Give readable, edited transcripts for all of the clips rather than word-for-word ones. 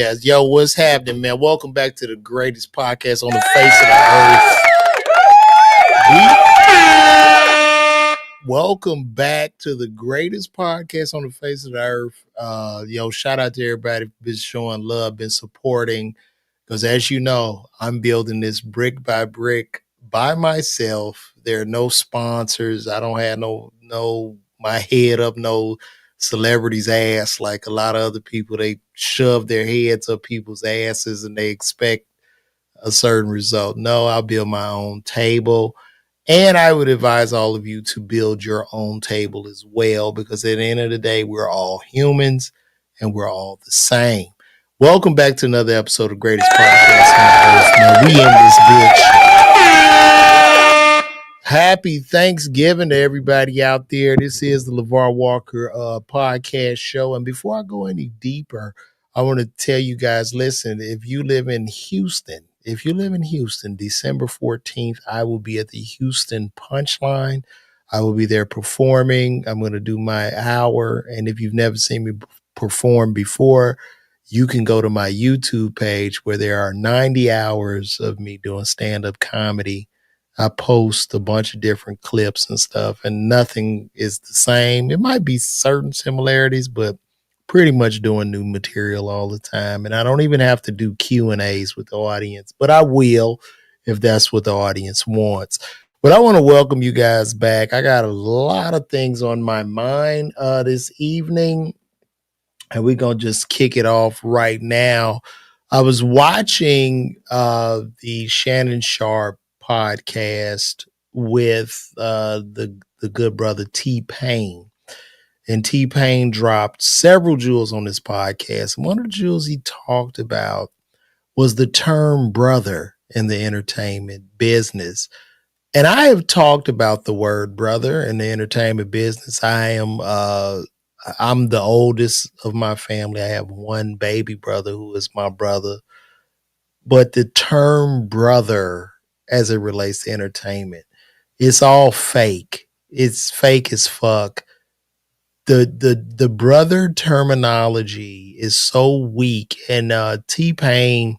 yes. Yo, what's happening, man? Welcome back to the greatest podcast on the face of the earth. Welcome back to the greatest podcast on the face of the earth. Shout out to everybody who's been showing love, been supporting. Because as you know, I'm building this brick by brick by myself. There are no sponsors. I don't have no my head up no celebrities' ass like a lot of other people. They shove their heads up people's asses and they expect a certain result. No, I'll build my own table. And I would advise all of you to build your own table as well, because at the end of the day, we're all humans and we're all the same. Welcome back to another episode of Greatest Podcast on Earth. Now, we in this bitch. Happy Thanksgiving to everybody out there. This is the LeVar Walker podcast show. And before I go any deeper, I want to tell you guys, listen, if you live in Houston, December 14th, I will be at the Houston Punchline. I will be there performing. I'm going to do my hour. And if you've never seen me perform before, you can go to my YouTube page where there are 90 hours of me doing stand-up comedy. I post a bunch of different clips and stuff, and nothing is the same. It might be certain similarities, but pretty much doing new material all the time. And I don't even have to do Q&As with the audience, but I will if that's what the audience wants. But I want to welcome you guys back. I got a lot of things on my mind this evening, and we're going to just kick it off right now. I was watching the Shannon Sharp podcast with the good brother TPAIN. And TPAIN dropped several jewels on this podcast. And one of the jewels he talked about was the term brother in the entertainment business. And I have talked about the word brother in the entertainment business. I'm the oldest of my family. I have one baby brother who is my brother. But the term brother, as it relates to entertainment, it's all fake. It's fake as fuck. The brother terminology is so weak, and TPAIN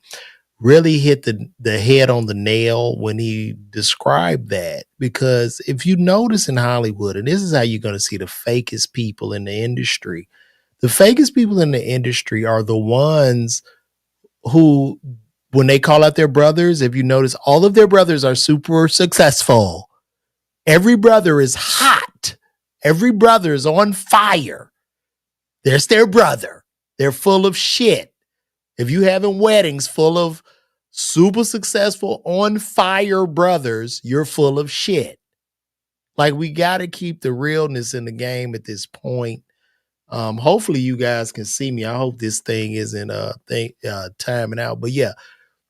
really hit the head on the nail when he described that. Because if you notice in Hollywood, and this is how you're going to see the fakest people in the industry, the fakest people in the industry are the ones who, when they call out their brothers, if you notice, all of their brothers are super successful. Every brother is hot. Every brother is on fire. There's their brother. They're full of shit. If you having weddings full of super successful, on fire brothers, you're full of shit. Like, we got to keep the realness in the game at this point. Hopefully you guys can see me. I hope this thing isn't timing out. But yeah,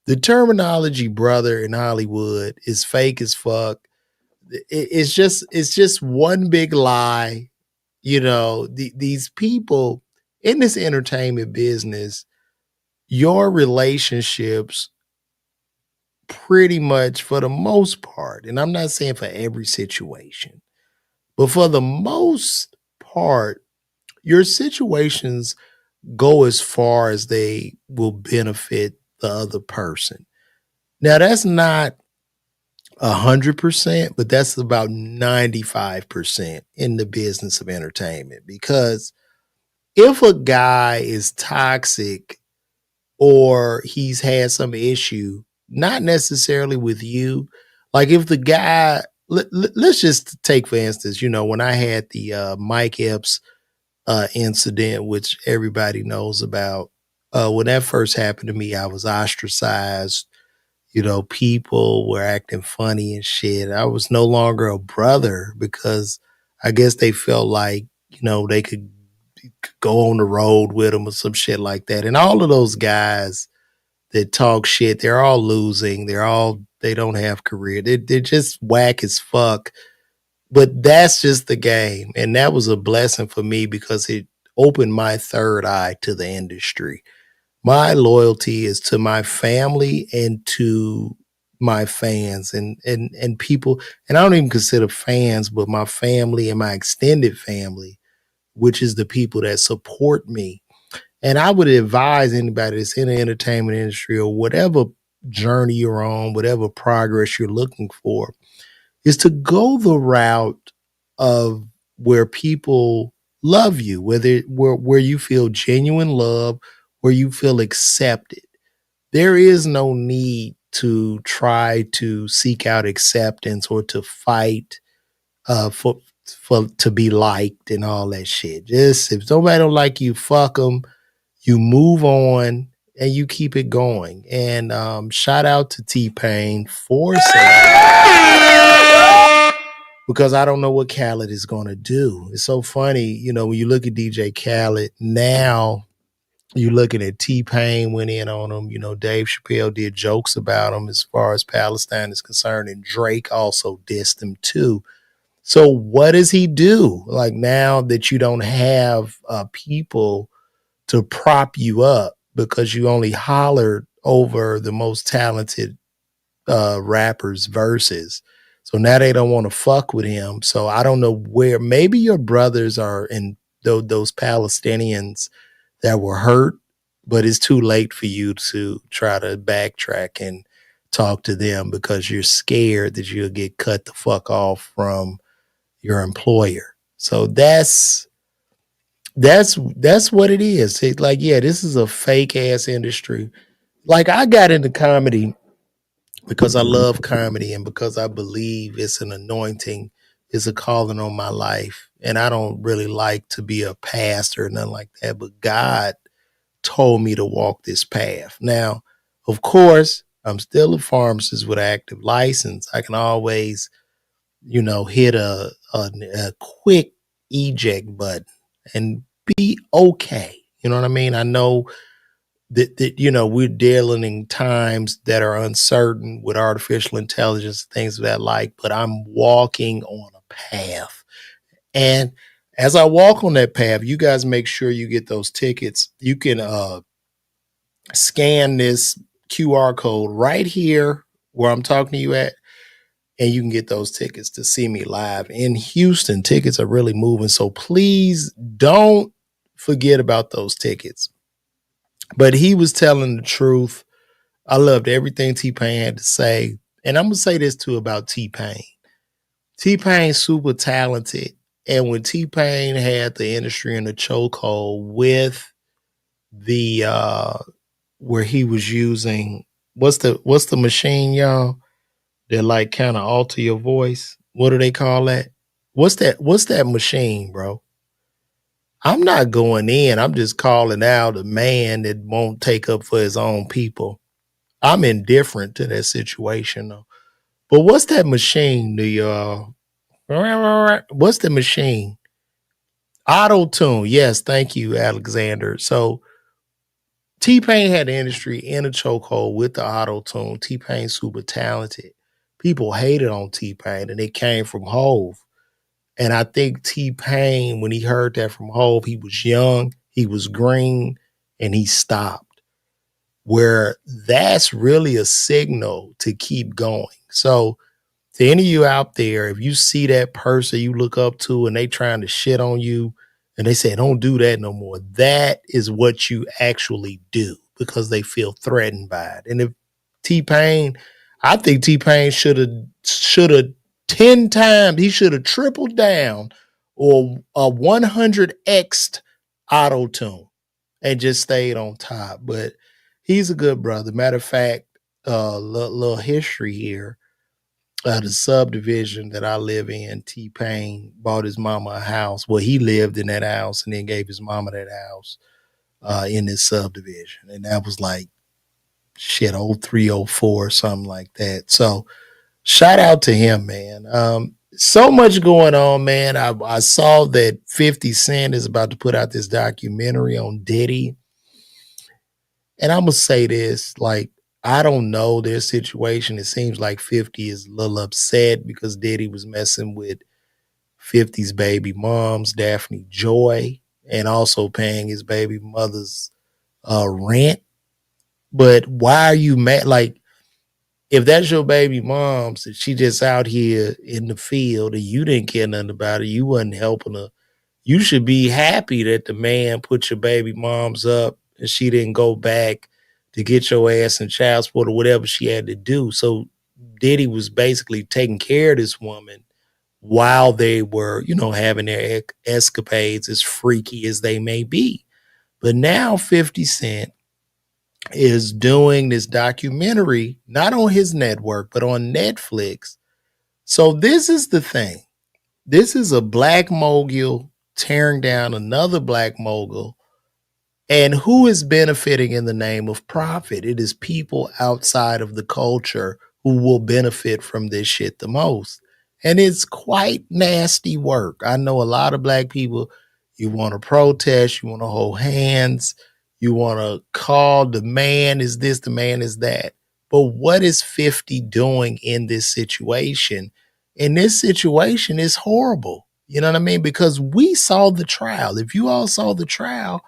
the terminology brother in Hollywood is fake as fuck. It's just one big lie. You know, these people in this entertainment business, your relationships pretty much, for the most part, and I'm not saying for every situation, but for the most part, your situations go as far as they will benefit the other person. Now, that's not 100%, but that's about 95% in the business of entertainment. Because if a guy is toxic or he's had some issue, not necessarily with you, like if the guy, let's just take for instance, when I had the Mike Epps incident, which everybody knows about, when that first happened to me, I was ostracized. People were acting funny and shit. I was no longer a brother because I guess they felt like, they could go on the road with them or some shit like that. And all of those guys that talk shit, they're all losing. They don't have career. They're just whack as fuck. But that's just the game. And that was a blessing for me because it opened my third eye to the industry. My loyalty is to my family and to my fans and people. And I don't even consider fans, but my family and my extended family, which is the people that support me. And I would advise anybody that's in the entertainment industry or whatever journey you're on, whatever progress you're looking for, is to go the route of where people love you, where you feel genuine love, where you feel accepted. There is no need to try to seek out acceptance or to fight for to be liked and all that shit. Just if somebody don't like you, fuck them. You move on and you keep it going. And shout out to TPAIN for saying, because I don't know what Khaled is going to do. It's so funny, when you look at DJ Khaled now, you're looking at TPAIN went in on him. Dave Chappelle did jokes about him as far as Palestine is concerned, and Drake also dissed him too. So what does he do? Like now that you don't have people to prop you up because you only hollered over the most talented rappers' verses. So now they don't want to fuck with him. So I don't know where. Maybe your brothers are in those Palestinians that were hurt, but it's too late for you to try to backtrack and talk to them because you're scared that you'll get cut the fuck off from your employer. So that's what it is. It's like, yeah, this is a fake ass industry. Like I got into comedy because I love comedy and because I believe it's an anointing, it's a calling on my life. And I don't really like to be a pastor or nothing like that. But God told me to walk this path. Now, of course, I'm still a pharmacist with an active license. I can always, hit a quick eject button and be okay. You know what I mean? I know that we're dealing in times that are uncertain with artificial intelligence, things of that like, but I'm walking on a path. And as I walk on that path, you guys make sure you get those tickets. You can scan this QR code right here where I'm talking to you at, and you can get those tickets to see me live in Houston. Tickets are really moving. So please don't forget about those tickets. But he was telling the truth. I loved everything T-Pain had to say. And I'm going to say this too about T-Pain. T-Pain's super talented. And when T-Pain had the industry in a chokehold with the where he was using what's the machine, y'all, that like kind of alter your voice? What do they call that? What's that machine, bro? I'm not going in. I'm just calling out a man that won't take up for his own people. I'm indifferent to that situation though. But what's that machine? What's the machine? Auto-tune. Yes, thank you, Alexander. So T-Pain had the industry in a chokehold with the auto-tune. T-Pain's super talented. People hated on T-Pain and it came from Hove. And I think T-Pain, when he heard that from Hove, he was young, he was green, and he stopped. Where that's really a signal to keep going. So to any of you out there, if you see that person you look up to and they trying to shit on you and they say, don't do that no more, that is what you actually do because they feel threatened by it. And if T-Pain, I think T-Pain should have 10 times, he should have tripled down or a 100x'd auto-tune and just stayed on top. But he's a good brother. Matter of fact, little history here. The subdivision that I live in, T-Pain bought his mama a house. Well, he lived in that house and then gave his mama that house in this subdivision. And that was like, shit, 03, 04, something like that. So shout out to him, man. So much going on, man. I saw that 50 Cent is about to put out this documentary on Diddy. And I'm going to say this, like, I don't know their situation. It seems like 50 is a little upset because Diddy was messing with 50's baby moms, Daphne Joy, and also paying his baby mother's rent. But why are you mad? Like, if that's your baby mom's and she just out here in the field and you didn't care nothing about it, you wasn't helping her, you should be happy that the man put your baby moms up and she didn't go back to get your ass in child support or whatever she had to do. So Diddy was basically taking care of this woman while they were, having their escapades, as freaky as they may be. But now 50 Cent is doing this documentary, not on his network, but on Netflix. So this is the thing. This is a black mogul tearing down another black mogul. And who is benefiting in the name of profit? It is people outside of the culture who will benefit from this shit the most. And it's quite nasty work. I know a lot of black people, you want to protest, you want to hold hands, you want to call the man is this, the man is that. But what is 50 doing in this situation? In this situation is horrible. You know what I mean? Because we saw the trial. If you all saw the trial,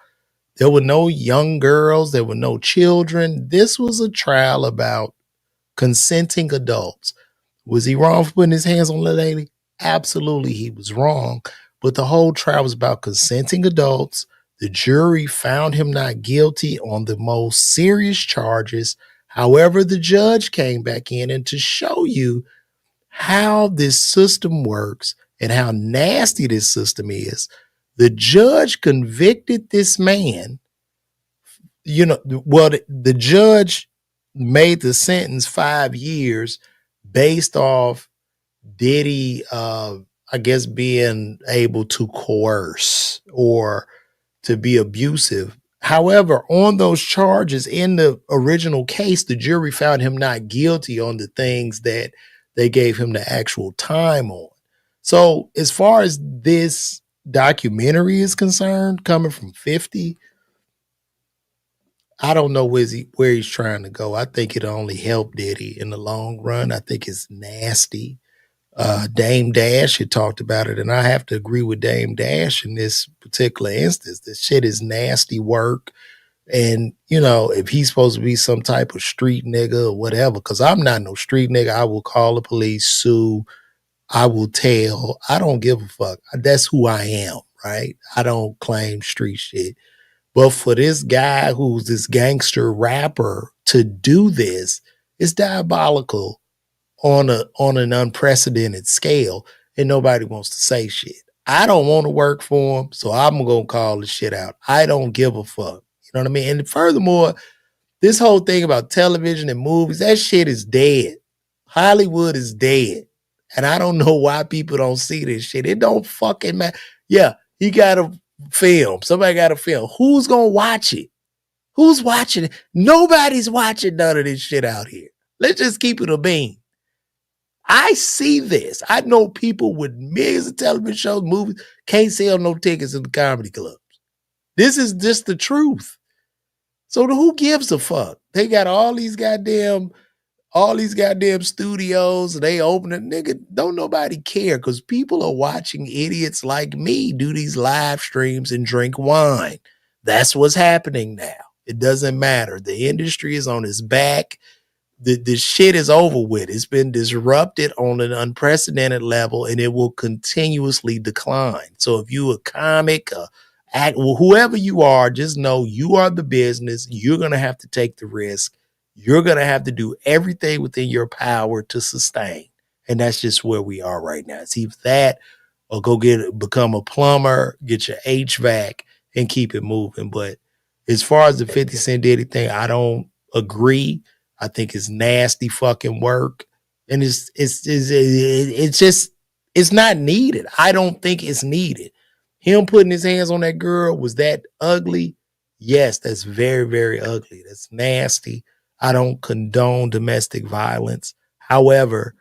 there were no young girls. There were no children. This was a trial about consenting adults. Was he wrong for putting his hands on the lady? Absolutely, he was wrong. But the whole trial was about consenting adults. The jury found him not guilty on the most serious charges. However, the judge came back in, and to show you how this system works and how nasty this system is, the judge convicted this man. The judge made the sentence 5 years based off Diddy, I guess, being able to coerce or to be abusive. However, on those charges in the original case, the jury found him not guilty on the things that they gave him the actual time on. So as far as this documentary is concerned, coming from 50, I don't know where he's trying to go. I think it'll only help Diddy in the long run. I think it's nasty. Dame Dash had talked about it, and I have to agree with Dame Dash in this particular instance. This shit is nasty work. And, if he's supposed to be some type of street nigga or whatever, because I'm not no street nigga, I will call the police, sue, I will tell. I don't give a fuck. That's who I am, right? I don't claim street shit. But for this guy who's this gangster rapper to do this, it's diabolical on an unprecedented scale, and nobody wants to say shit. I don't want to work for him, so I'm gonna call the shit out. I don't give a fuck. You know what I mean? And furthermore, this whole thing about television and movies, that shit is dead. Hollywood is dead. And I don't know why people don't see this shit. It don't fucking matter. Yeah, he got a film. Somebody got a film. Who's gonna watch it? Who's watching it? Nobody's watching none of this shit out here. Let's just keep it a bean. I see this. I know people with millions of television shows, movies, can't sell no tickets in the comedy clubs. This is just the truth. So who gives a fuck? They got all these goddamn studios. They open it. Nigga, don't nobody care, because people are watching idiots like me do these live streams and drink wine. That's what's happening now. It doesn't matter. The industry is on its back. The shit is over with. It's been disrupted on an unprecedented level, and it will continuously decline. So if you a comic, whoever you are, just know you are the business. You're going to have to take the risk. You're going to have to do everything within your power to sustain. And that's just where we are right now. It's either that or become a plumber, get your HVAC, and keep it moving. But as far as the 50 Cent Diddy thing, I don't agree. I think it's nasty fucking work. And it's just, it's not needed. I don't think it's needed. Him putting his hands on that girl, was that ugly? Yes, that's very, very ugly. That's nasty. I don't condone domestic violence. However,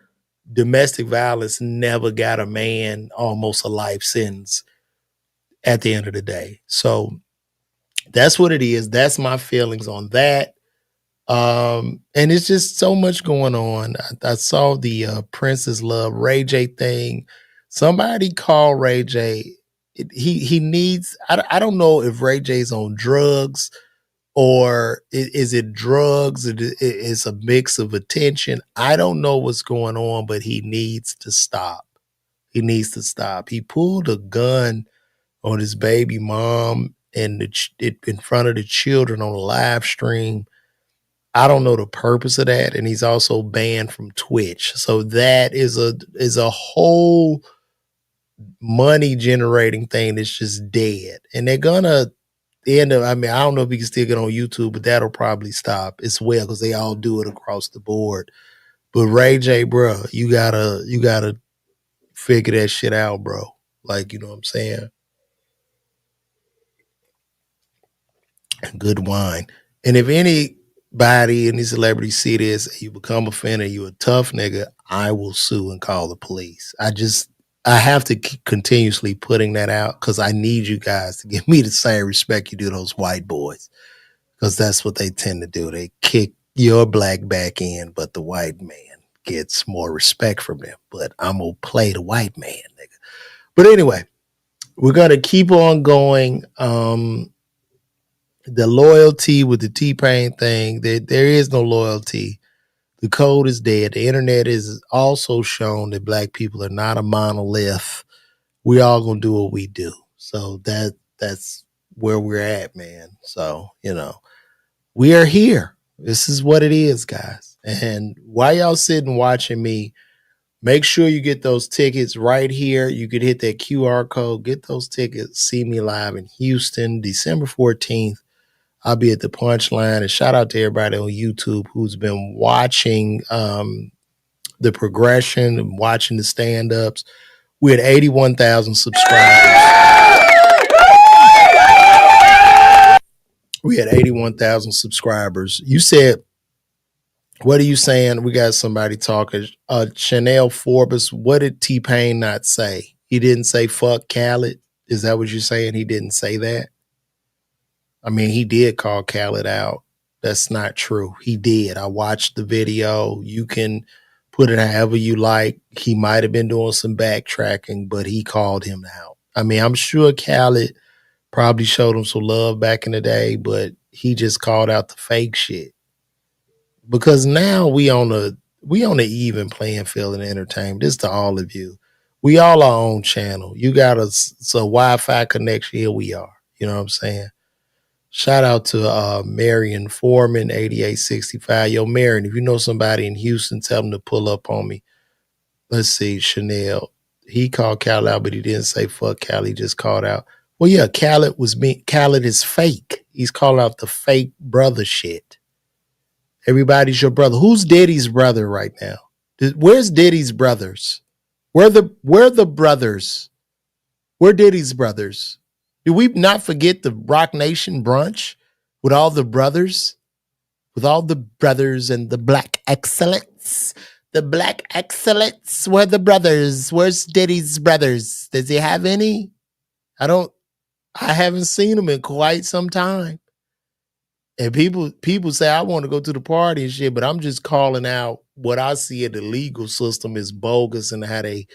domestic violence never got a man almost a life sentence at the end of the day. So that's what it is. That's my feelings on that. And it's just so much going on. I saw the Princess Love Ray J thing. Somebody call Ray J. He needs, I don't know if Ray J's on drugs, or is it drugs? It's a mix of attention. I don't know what's going on, but he needs to stop. He needs to stop. He pulled a gun on his baby mom, in front of the children on a live stream. I don't know the purpose of that, and he's also banned from Twitch. So that is a whole money generating thing that's just dead, and they're gonna end up. I mean, I don't know if you can still get on YouTube, but that'll probably stop as well because they all do it across the board. But Ray J, bro, you gotta figure that shit out, bro. Like, you know what I'm saying? Good wine. And if anybody, any celebrity see this, you become offended, you a tough nigga, I will sue and call the police. I have to keep continuously putting that out because I need you guys to give me the same respect you do those white boys. Because that's what they tend to do. They kick your black back in, but the white man gets more respect from them. But I'm gonna play the white man, nigga. But anyway, we're gonna keep on going. The loyalty with the T-Pain thing, there is no loyalty. The code is dead. The internet is also shown that black people are not a monolith. We all gonna do what we do. So that's where we're at, man. So, we are here. This is what it is, guys. And while y'all sitting watching me, make sure you get those tickets right here. You could hit that QR code, get those tickets, see me live in Houston, December 14th. I'll be at the Punchline. And shout out to everybody on YouTube who's been watching the progression and watching the stand-ups. We had 81,000 subscribers. We had 81,000 subscribers. You said, what are you saying? We got somebody talking. Chanel Forbes, what did T-Pain not say? He didn't say fuck Khaled. Is that what you're saying? He didn't say that? I mean, he did call Khaled out. That's not true. He did. I watched the video. You can put it however you like. He might have been doing some backtracking, but he called him out. I mean, I'm sure Khaled probably showed him some love back in the day, but he just called out the fake shit. Because now we on the even playing field in entertainment. This to all of you. We all our own channel. You got a Wi-Fi connection. Here we are. You know what I'm saying? Shout out to Marion Foreman, 8865. Yo, Marion, if you know somebody in Houston, tell them to pull up on me. Let's see, Chanel. He called Khaled out, but he didn't say fuck Khaled. He just called out. Well, yeah, Khaled is fake. He's calling out the fake brother shit. Everybody's your brother. Who's Diddy's brother right now? Where's Diddy's brothers? Where the brothers? Where Diddy's brothers? Do we not forget the Rock Nation brunch with all the brothers? With all the brothers and the black excellence? The black excellence? Where the brothers? Where's Diddy's brothers? Does he have any? I haven't seen them in quite some time. And people say I want to go to the party and shit, but I'm just calling out what I see in the legal system is bogus and how they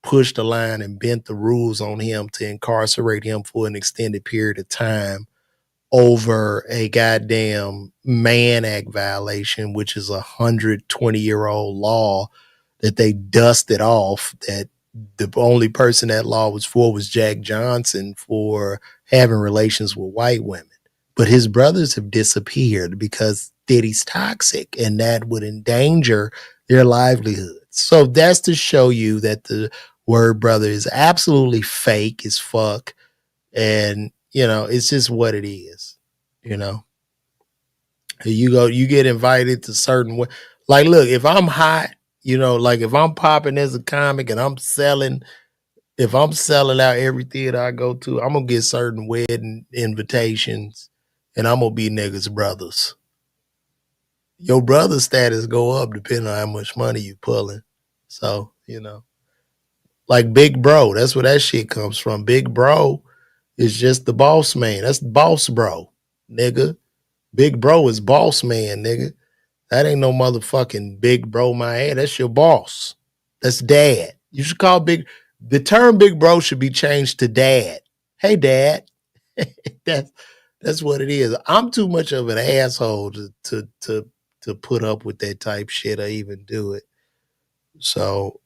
pushed the line and bent the rules on him to incarcerate him for an extended period of time over a goddamn Mann Act violation, which is 120-year-old law that they dusted off, that the only person that law was for was Jack Johnson for having relations with white women. But his brothers have disappeared because Diddy's toxic, and that would endanger their livelihood. So that's to show you that the word brother is absolutely fake as fuck. And, it's just what it is. You get invited to certain way. Like, look, if I'm hot, like if I'm popping as a comic and if I'm selling out every theater I go to, I'm going to get certain wedding invitations and I'm going to be niggas' brothers. Your brother status go up depending on how much money you pulling. So, like Big Bro, that's where that shit comes from. Big Bro is just the boss man. That's boss bro, nigga. Big Bro is boss man, nigga. That ain't no motherfucking Big Bro my head. That's your boss. That's dad. You should call the term Big Bro should be changed to dad. Hey, dad. That's what it is. I'm too much of an asshole to put up with that type shit or even do it. So,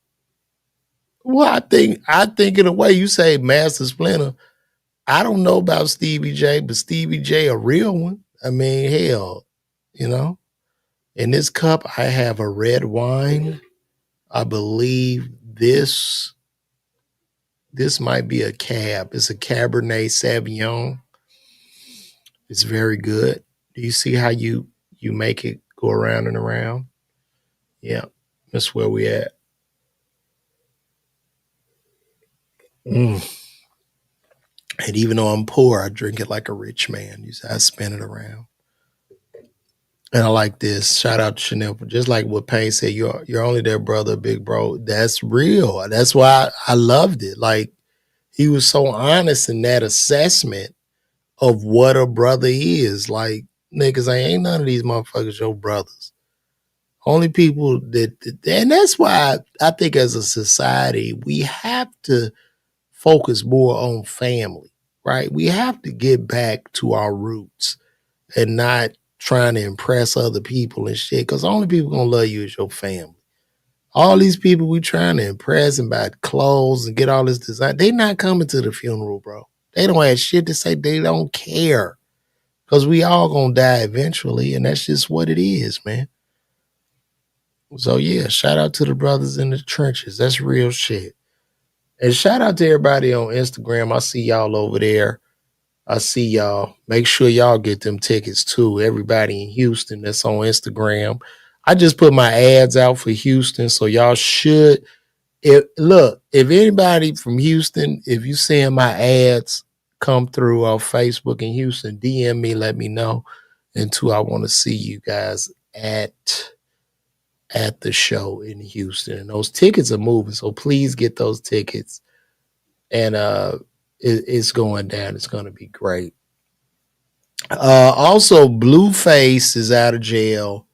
well, I think in a way you say Master Splinter. I don't know about Stevie J, but Stevie J, a real one. I mean, hell, you know. In this cup, I have a red wine. I believe this might be a cab. It's a Cabernet Sauvignon. It's very good. Do you see how you make it go around and around? Yeah, that's where we at. Mm. And even though I'm poor, I drink it like a rich man. You see, I spin it around. And I like this. Shout out to Chanel. Just like what Payne said, you're only their brother, big bro. That's real. That's why I loved it. Like he was so honest in that assessment of what a brother is. Like, niggas, I ain't none of these motherfuckers your brothers. Only people and that's why I think as a society, we have to focus more on family, right? We have to get back to our roots and not trying to impress other people and shit. Cause the only people gonna love you is your family. All these people we trying to impress and buy clothes and get all this design, they not coming to the funeral, bro. They don't have shit to say. They don't care. Cause we all gonna die eventually, and that's just what it is, man. So yeah, shout out to the brothers in the trenches. That's real shit. And shout out to everybody on Instagram. I see y'all over there. I see y'all. Make sure y'all get them tickets too. Everybody in Houston that's on Instagram. I just put my ads out for Houston, so y'all should. If anybody from Houston, if you seeing my ads come through on Facebook in Houston, DM me, let me know. And two, I want to see you guys at the show in Houston. And those tickets are moving, so please get those tickets. And it's going down. It's going to be great. Also, Blueface is out of jail.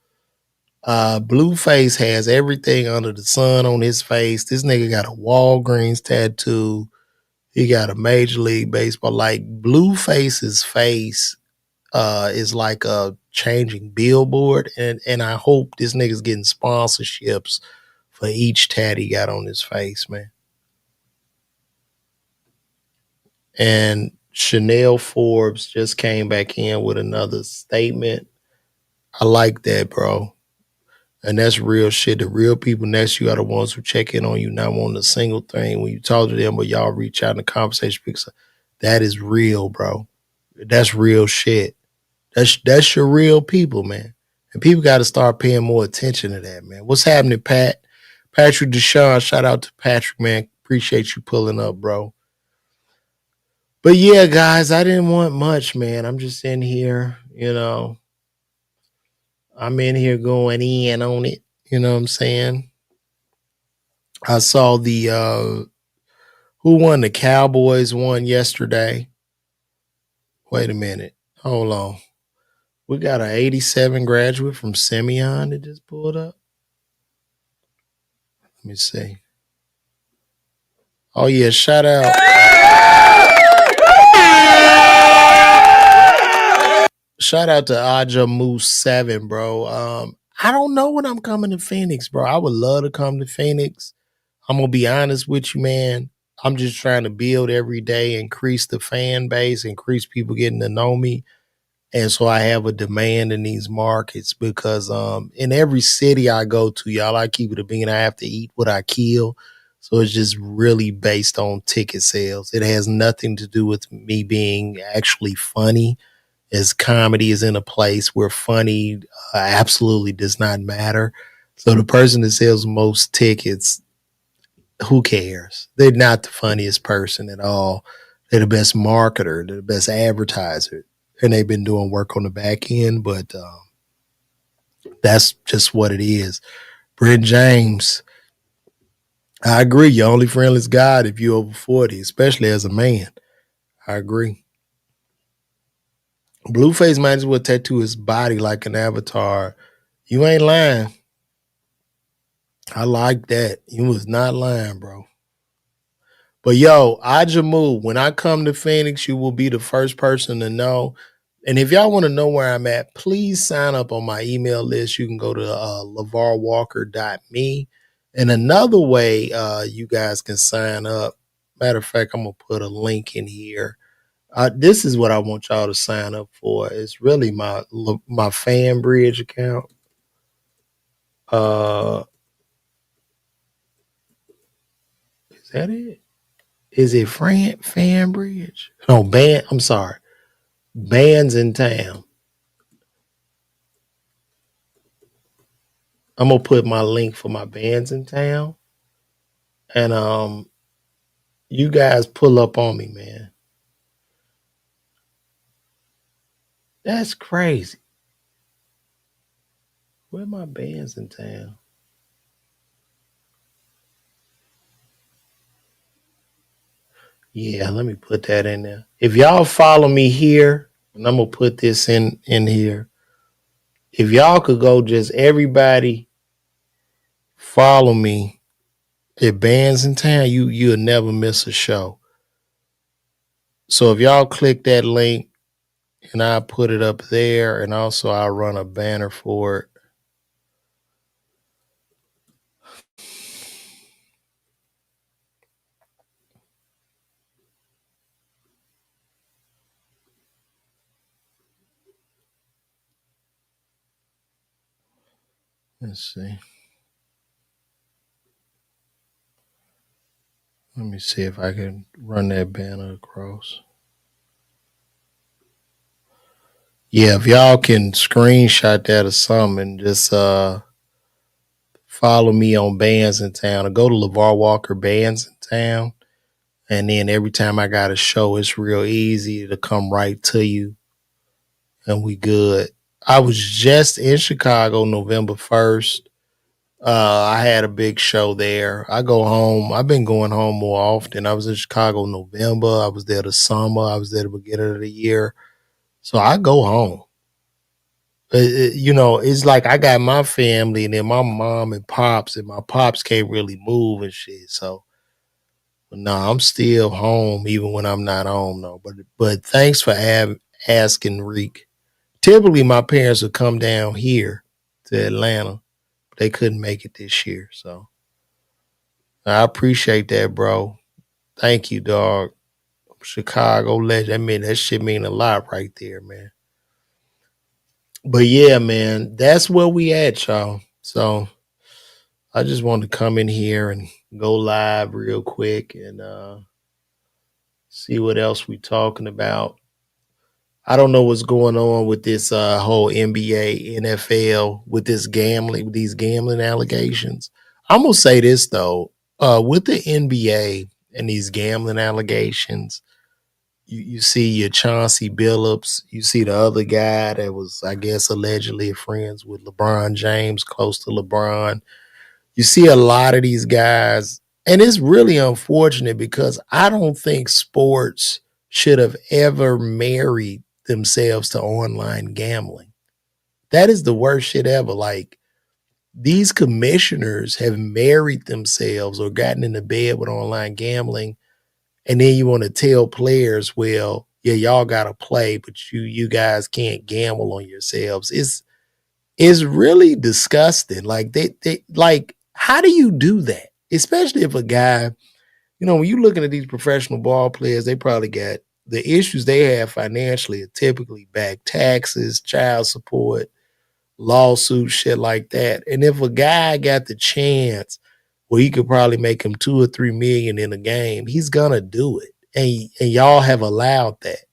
Blueface has everything under the sun on his face. This nigga got a Walgreens tattoo. He got a Major League Baseball. Like Blueface's face is like a changing billboard, and I hope this nigga's getting sponsorships for each tat he got on his face, man. And Chanel Forbes just came back in with another statement. I like that, bro. And that's real shit. The real people next to you are the ones who check in on you, not wanting a single thing when you talk to them, but y'all reach out in the conversation because that is real, bro. That's real shit. That's your real people, man. And people got to start paying more attention to that, man. What's happening, Pat? Patrick Deshawn, shout out to Patrick, man. Appreciate you pulling up, bro. But yeah, guys, I didn't want much, man. I'm just in here, I'm in here going in on it. You know what I'm saying? I saw the who won? The Cowboys won yesterday. Wait a minute. Hold on. We got an 87 graduate from Simeon that just pulled up. Let me see. Oh yeah, shout out. Shout out to Aja Moose 7, bro. I don't know when I'm coming to Phoenix, bro. I would love to come to Phoenix. I'm gonna be honest with you, man. I'm just trying to build every day, increase the fan base, increase people getting to know me. And so I have a demand in these markets because in every city I go to, y'all, I keep it a being. I have to eat what I kill. So it's just really based on ticket sales. It has nothing to do with me being actually funny, as comedy is in a place where funny absolutely does not matter. So the person that sells most tickets, who cares? They're not the funniest person at all. They're the best marketer, they're the best advertiser, and they've been doing work on the back end, but that's just what it is. Brent James, I agree. Your only friend is God if you're over 40, especially as a man. I agree. Blueface might as well tattoo his body like an avatar. You ain't lying. I like that. You was not lying, bro. But yo, Ajamu, when I come to Phoenix, you will be the first person to know. And if y'all want to know where I'm at, please sign up on my email list. You can go to lavarwalker.me. And another way you guys can sign up, matter of fact, I'm going to put a link in here. This is what I want y'all to sign up for. It's really my fan bridge account. Uh, is that it? Is it fan bridge? No, band. I'm sorry, bands in town. I'm gonna put my link for my bands in town, and you guys pull up on me, man. That's crazy. Where my bands in town? Yeah, let me put that in there. If y'all follow me here, and I'm gonna put this in here. If y'all could go, just everybody follow me at bands in town. You'll never miss a show. So if y'all click that link, and I put it up there, and also I'll run a banner for it. Let's see. Let me see if I can run that banner across. Yeah, if y'all can screenshot that or something and just follow me on Bands in Town or go to LeVar Walker Bands in Town. And then every time I got a show, it's real easy to come right to you and we good. I was just in Chicago November 1st. I had a big show there. I go home. I've been going home more often. I was in Chicago November. I was there the summer. I was there the beginning of the year. So I go home. It's like I got my family and then my mom and pops, and my pops can't really move and shit. So no, I'm still home even when I'm not home though. But thanks for asking, Reek. Typically, my parents would come down here to Atlanta. But they couldn't make it this year, so I appreciate that, bro. Thank you, dog. Chicago legend. I mean, that shit mean a lot right there, man. But yeah, man, that's where we at, y'all. So I just wanted to come in here and go live real quick and see what else we talking about. I don't know what's going on with this whole NBA, NFL, with this gambling, with these gambling allegations. I'm gonna say this though, with the NBA and these gambling allegations, you see your Chauncey Billups, you see the other guy that was, I guess, allegedly friends with LeBron James, close to LeBron. You see a lot of these guys, and it's really unfortunate because I don't think sports should have ever married themselves to online gambling. That is the worst shit ever. Like, these commissioners have married themselves or gotten into bed with online gambling, and then you want to tell players, well, yeah, y'all gotta play, but you guys can't gamble on yourselves. It's really disgusting. Like they like, how do you do that? Especially if a guy, when you're looking at these professional ball players, they probably got the issues they have financially are typically back taxes, child support, lawsuits, shit like that. And if a guy got the chance where he could probably make him 2 or 3 million in a game, he's gonna do it. And y'all have allowed that.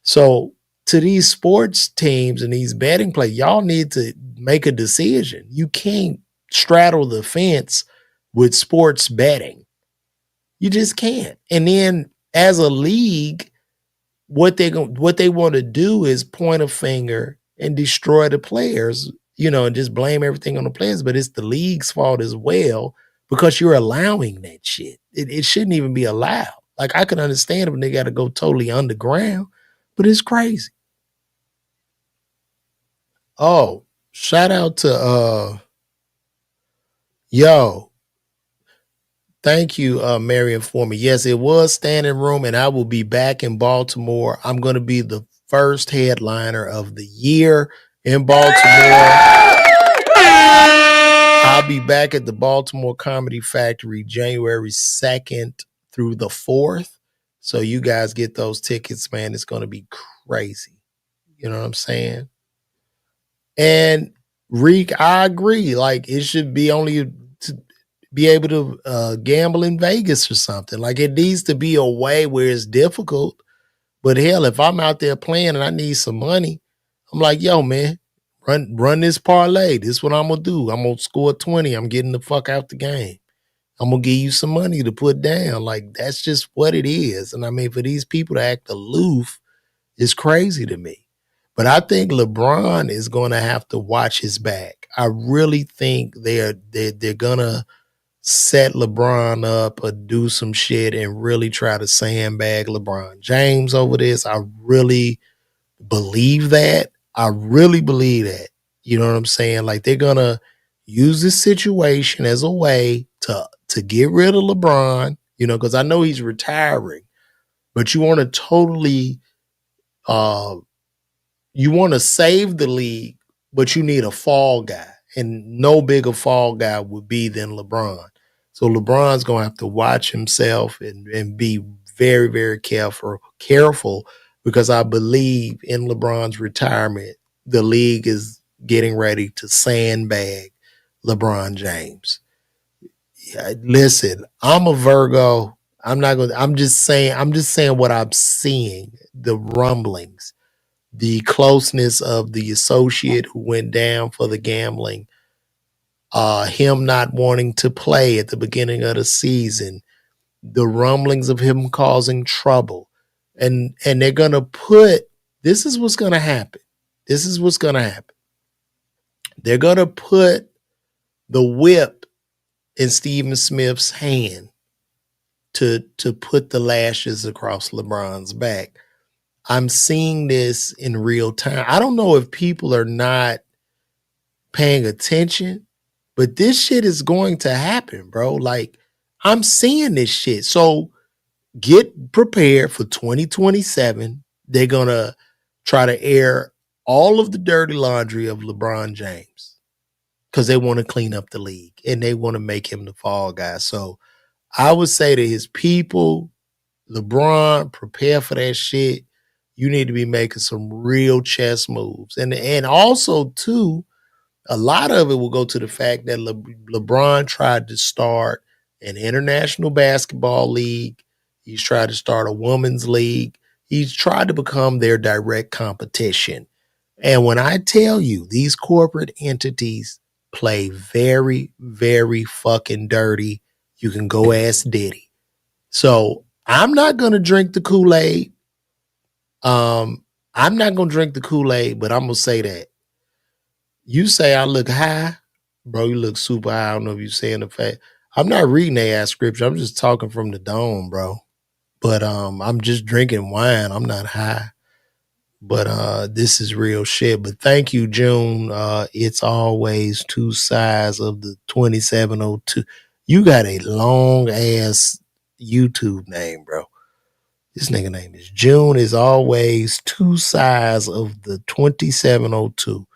So to these sports teams and these betting players, y'all need to make a decision. You can't straddle the fence with sports betting. You just can't. And then as a league, what they want to do is point a finger and destroy the players, and just blame everything on the players. But it's the league's fault as well because you're allowing that shit. It shouldn't even be allowed. Like, I can understand when they got to go totally underground, but it's crazy. Oh, shout out to yo. Thank you, Marion, for me. Yes, it was standing room, and I will be back in Baltimore. I'm going to be the first headliner of the year in Baltimore. I'll be back at the Baltimore Comedy Factory January 2nd through the 4th. So you guys get those tickets, man. It's going to be crazy. You know what I'm saying? And Reek, I agree. Like it should be only to be able to gamble in Vegas or something. Like it needs to be a way where it's difficult. But hell, if I'm out there playing and I need some money, I'm like, yo, man, run this parlay. This is what I'm gonna do. I'm gonna score 20. I'm getting the fuck out the game. I'm gonna give you some money to put down. Like that's just what it is. And I mean, for these people to act aloof is crazy to me. But I think LeBron is gonna have to watch his back. I really think they're gonna set LeBron up or do some shit and really try to sandbag LeBron James over this. I really believe that. I really believe that. You know what I'm saying? Like they're gonna use this situation as a way to get rid of LeBron, you know, because I know he's retiring, but you want to totally uh you want to save the league, but you need a fall guy. And no bigger fall guy would be than LeBron. So LeBron's gonna have to watch himself and be very, very careful because I believe in LeBron's retirement, the league is getting ready to sandbag LeBron James. Yeah, listen, I'm a Virgo. I'm just saying what I'm seeing, the rumblings, the closeness of the associate who went down for the gambling, him not wanting to play at the beginning of the season, the rumblings of him causing trouble. And they're gonna put this is what's gonna happen. This is what's gonna happen. They're gonna put the whip in Stephen Smith's hand to put the lashes across LeBron's back. I'm seeing this in real time. I don't know if people are not paying attention, but this shit is going to happen, bro. Like, I'm seeing this shit. So get prepared for 2027. They're going to try to air all of the dirty laundry of LeBron James because they want to clean up the league and they want to make him the fall guy. So I would say to his people, LeBron, prepare for that shit. You need to be making some real chess moves. And also, too, a lot of it will go to the fact that LeBron tried to start an international basketball league. He's tried to start a women's league. He's tried to become their direct competition. And when I tell you these corporate entities play very, very fucking dirty, you can go ask Diddy. So I'm not going to drink the Kool-Aid. I'm not going to drink the Kool-Aid, but I'm going to say that. You say I look high, bro, you look super high. I don't know if you're saying the fact. I'm not reading their ass scripture. I'm just talking from the dome, bro. But I'm just drinking wine. I'm not high. But this is real shit. But thank you, June. It's always two sides of the 2702. You got a long ass YouTube name, bro. This nigga name is June is always two sides of the 2702.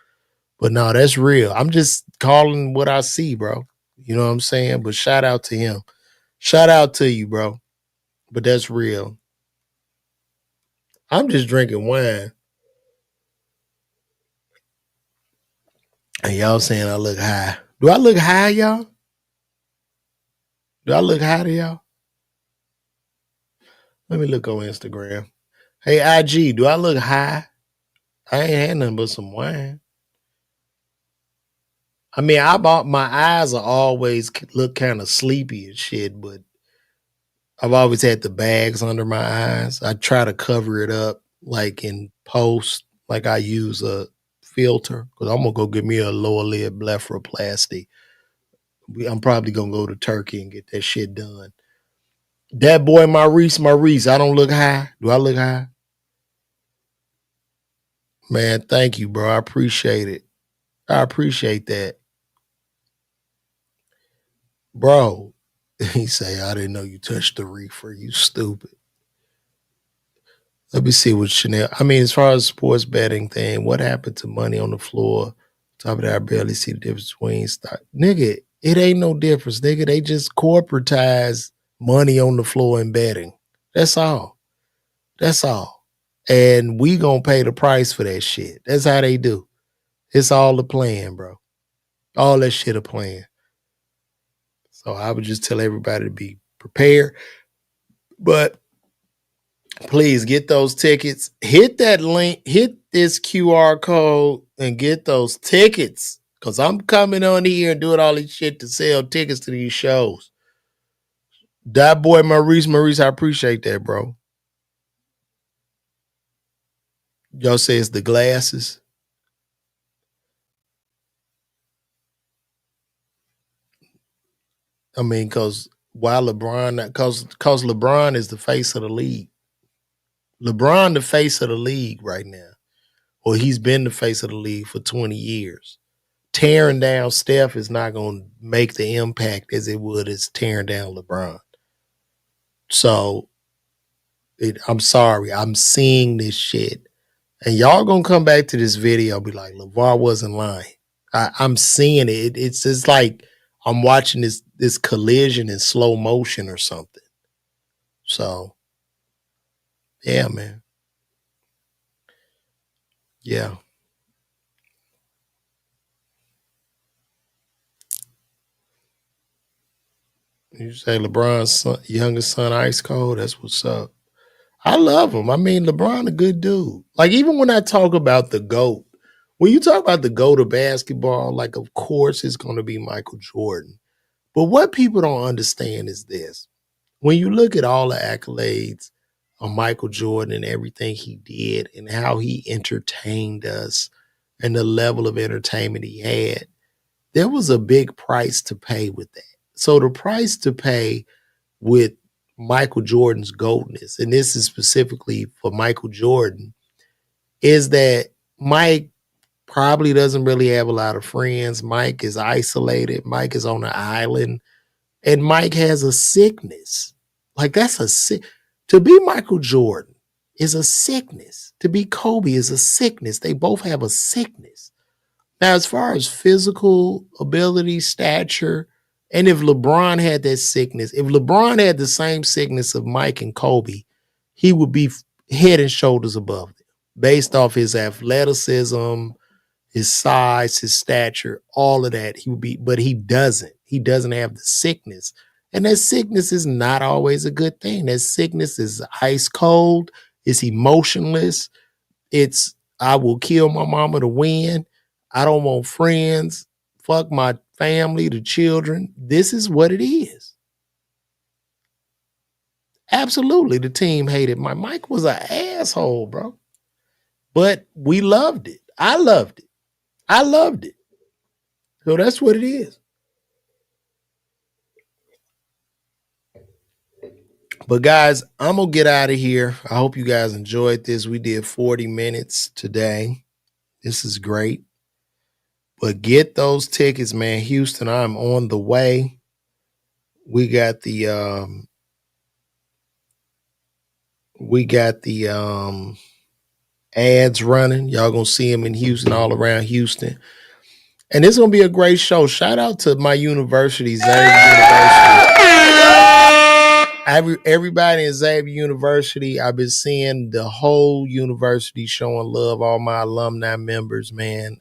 But no, that's real. I'm just calling what I see, bro. You know what I'm saying? But shout out to him. Shout out to you, bro. But that's real. I'm just drinking wine. And y'all saying I look high. Do I look high, y'all? Do I look high to y'all? Let me look on Instagram. Hey, IG, do I look high? I ain't had nothing but some wine. I mean, my eyes are always look kind of sleepy and shit, but I've always had the bags under my eyes. I try to cover it up like in post, like I use a filter because I'm gonna go get me a lower lid blepharoplasty. I'm probably gonna go to Turkey and get that shit done. That boy Maurice, I don't look high. Do I look high? Man, thank you, bro. I appreciate it. I appreciate that. Bro, he say, I didn't know you touched the reefer. You stupid. Let me see what Chanel. I mean, as far as sports betting thing, what happened to money on the floor? Top of that, I barely see the difference between stock. Nigga, it ain't no difference, nigga. They just corporatize money on the floor and betting. That's all. That's all. And we gonna pay the price for that shit. That's how they do. It's all a plan, bro. All that shit a plan. So I would just tell everybody to be prepared. But please get those tickets. Hit that link, hit this QR code and get those tickets. Cause I'm coming on here and doing all this shit to sell tickets to these shows. That boy Maurice, I appreciate that, bro. Y'all say it's the glasses. I mean, cause why LeBron? Cause LeBron is the face of the league. LeBron the face of the league right now. Well, he's been the face of the league for 20 years. Tearing down Steph is not going to make the impact as it would as tearing down LeBron. So I'm sorry. I'm seeing this shit. And y'all going to come back to this video and be like, LeVar wasn't lying. I'm seeing it. It's just like I'm watching this collision in slow motion or something. So, yeah, man. Yeah. You say LeBron's youngest son ice cold? That's what's up. I love him. I mean, LeBron a good dude. Like, even when I talk about the GOAT, when you talk about the GOAT of basketball, like, of course it's going to be Michael Jordan. But what people don't understand is this. When you look at all the accolades of Michael Jordan and everything he did and how he entertained us and the level of entertainment he had, there was a big price to pay with that. So the price to pay with Michael Jordan's goatness, and this is specifically for Michael Jordan, is that Mike probably doesn't really have a lot of friends. Mike is isolated. Mike is on an island. And Mike has a sickness. Like, that's a sick. To be Michael Jordan is a sickness. To be Kobe is a sickness. They both have a sickness. Now, as far as physical ability, stature, and if LeBron had that sickness, if LeBron had the same sickness of Mike and Kobe, he would be head and shoulders above them based off his athleticism, his size, his stature, all of that. He would be, but he doesn't. He doesn't have the sickness. And that sickness is not always a good thing. That sickness is ice cold, it's emotionless, it's I will kill my mama to win. I don't want friends. Fuck my family, the children. This is what it is. Absolutely, the team hated Mike was an asshole, bro. But we loved it. I loved it. I loved it. So that's what it is. But guys, I'm gonna get out of here. I hope you guys enjoyed this. We did 40 minutes today. This is great. But get those tickets, man. Houston, I'm on the way. We got the ads running. Y'all gonna see them in Houston, all around Houston. And it's gonna be a great show. Shout out to my university, Xavier University. Everybody in Xavier University, I've been seeing the whole university showing love. All my alumni members, man,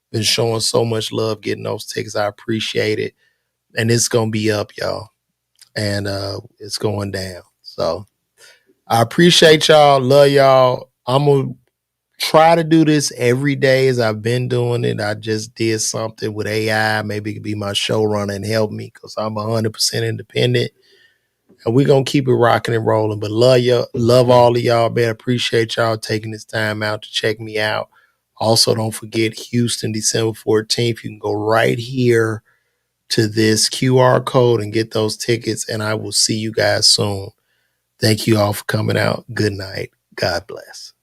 been showing so much love getting those tickets. I appreciate it. And it's gonna be up, y'all. And it's going down. So I appreciate y'all. Love y'all. I'm gonna try to do this every day as I've been doing it. I just did something with AI. Maybe it could be my showrunner and help me because I'm 100% independent. And we're going to keep it rocking and rolling. But love all of y'all, man. Appreciate y'all taking this time out to check me out. Also, don't forget Houston, December 14th. You can go right here to this QR code and get those tickets. And I will see you guys soon. Thank you all for coming out. Good night. God bless.